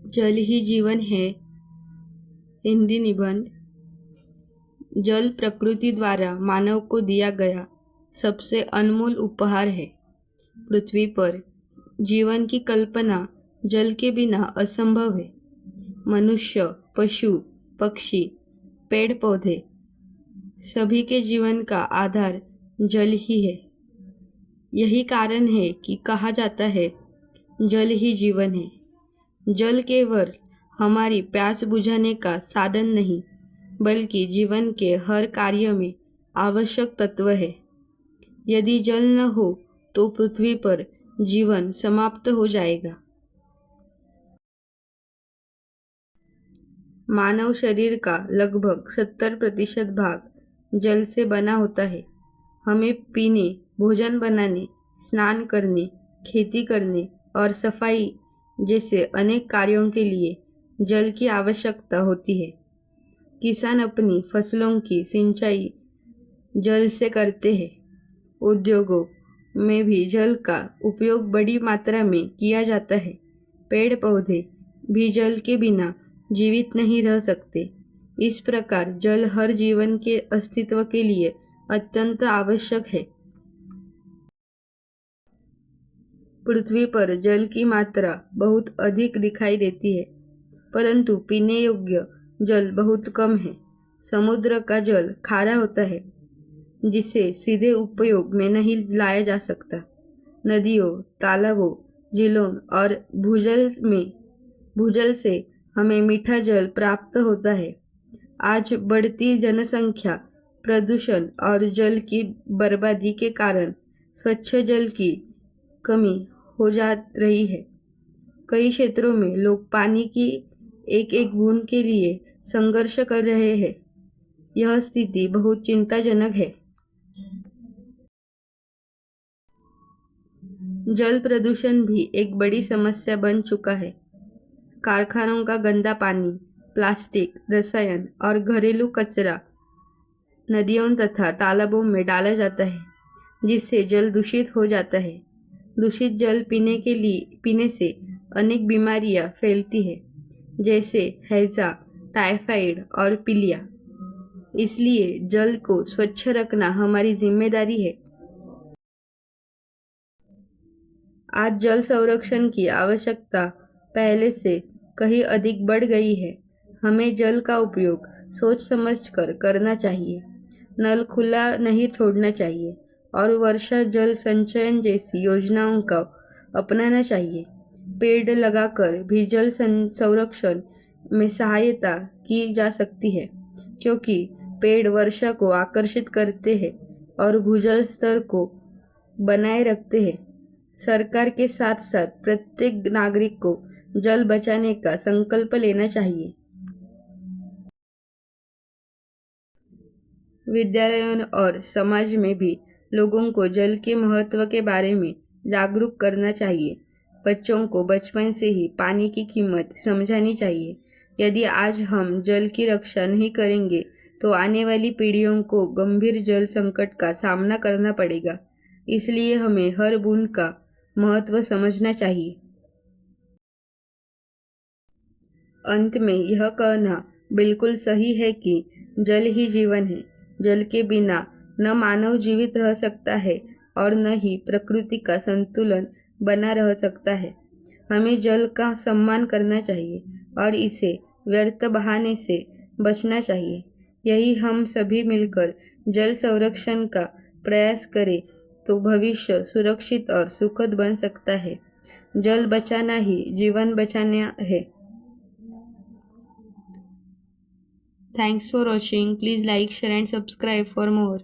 जल ही जीवन है। हिंदी निबंध। जल प्रकृति द्वारा मानव को दिया गया सबसे अनमोल उपहार है। पृथ्वी पर जीवन की कल्पना जल के बिना असंभव है। मनुष्य, पशु, पक्षी, पेड़ पौधे सभी के जीवन का आधार जल ही है। यही कारण है कि कहा जाता है जल ही जीवन है। जल केवल हमारी प्यास बुझाने का साधन नहीं, बल्कि जीवन के हर कार्य में आवश्यक तत्व है। यदि जल न हो तो पृथ्वी पर जीवन समाप्त हो जाएगा। मानव शरीर का लगभग 70% भाग जल से बना होता है। हमें पीने, भोजन बनाने, स्नान करने, खेती करने और सफाई जैसे अनेक कार्यों के लिए जल की आवश्यकता होती है। किसान अपनी फसलों की सिंचाई जल से करते हैं। उद्योगों में भी जल का उपयोग बड़ी मात्रा में किया जाता है। पेड़ पौधे भी जल के बिना जीवित नहीं रह सकते। इस प्रकार जल हर जीवन के अस्तित्व के लिए अत्यंत आवश्यक है। पृथ्वी पर जल की मात्रा बहुत अधिक दिखाई देती है, परंतु पीने योग्य जल बहुत कम है। समुद्र का जल खारा होता है, जिसे सीधे उपयोग में नहीं लाया जा सकता। नदियों, तालाबों, झीलों और भूजल से हमें मीठा जल प्राप्त होता है। आज बढ़ती जनसंख्या, प्रदूषण और जल की बर्बादी के कारण स्वच्छ जल की कमी हो जा रही है। कई क्षेत्रों में लोग पानी की एक एक बूंद के लिए संघर्ष कर रहे हैं। यह स्थिति बहुत चिंताजनक है। जल प्रदूषण भी एक बड़ी समस्या बन चुका है। कारखानों का गंदा पानी, प्लास्टिक, रसायन और घरेलू कचरा नदियों तथा तालाबों में डाला जाता है, जिससे जल दूषित हो जाता है। दूषित जल पीने से अनेक बीमारियां फैलती हैं, जैसे हैजा, टाइफाइड और पीलिया। इसलिए जल को स्वच्छ रखना हमारी जिम्मेदारी है। आज जल संरक्षण की आवश्यकता पहले से कहीं अधिक बढ़ गई है। हमें जल का उपयोग सोच समझकर करना चाहिए। नल खुला नहीं छोड़ना चाहिए और वर्षा जल संचयन जैसी योजनाओं का अपनाना चाहिए। पेड़ लगाकर भी जल संरक्षण में सहायता की जा सकती है, क्योंकि पेड़ वर्षा को आकर्षित करते हैं और भूजल स्तर को बनाए रखते हैं। सरकार के साथ साथ प्रत्येक नागरिक को जल बचाने का संकल्प लेना चाहिए। विद्यालयों और समाज में भी लोगों को जल के महत्व के बारे में जागरूक करना चाहिए। बच्चों को बचपन से ही पानी की कीमत समझानी चाहिए। यदि आज हम जल की रक्षा नहीं करेंगे तो आने वाली पीढ़ियों को गंभीर जल संकट का सामना करना पड़ेगा। इसलिए हमें हर बूंद का महत्व समझना चाहिए। अंत में यह कहना बिल्कुल सही है कि जल ही जीवन है। जल के बिना न मानव जीवित रह सकता है और न ही प्रकृति का संतुलन बना रह सकता है। हमें जल का सम्मान करना चाहिए और इसे व्यर्थ बहाने से बचना चाहिए। यही हम सभी मिलकर जल संरक्षण का प्रयास करें तो भविष्य सुरक्षित और सुखद बन सकता है। जल बचाना ही जीवन बचाना है। Thanks for watching. Please like, share and subscribe for more.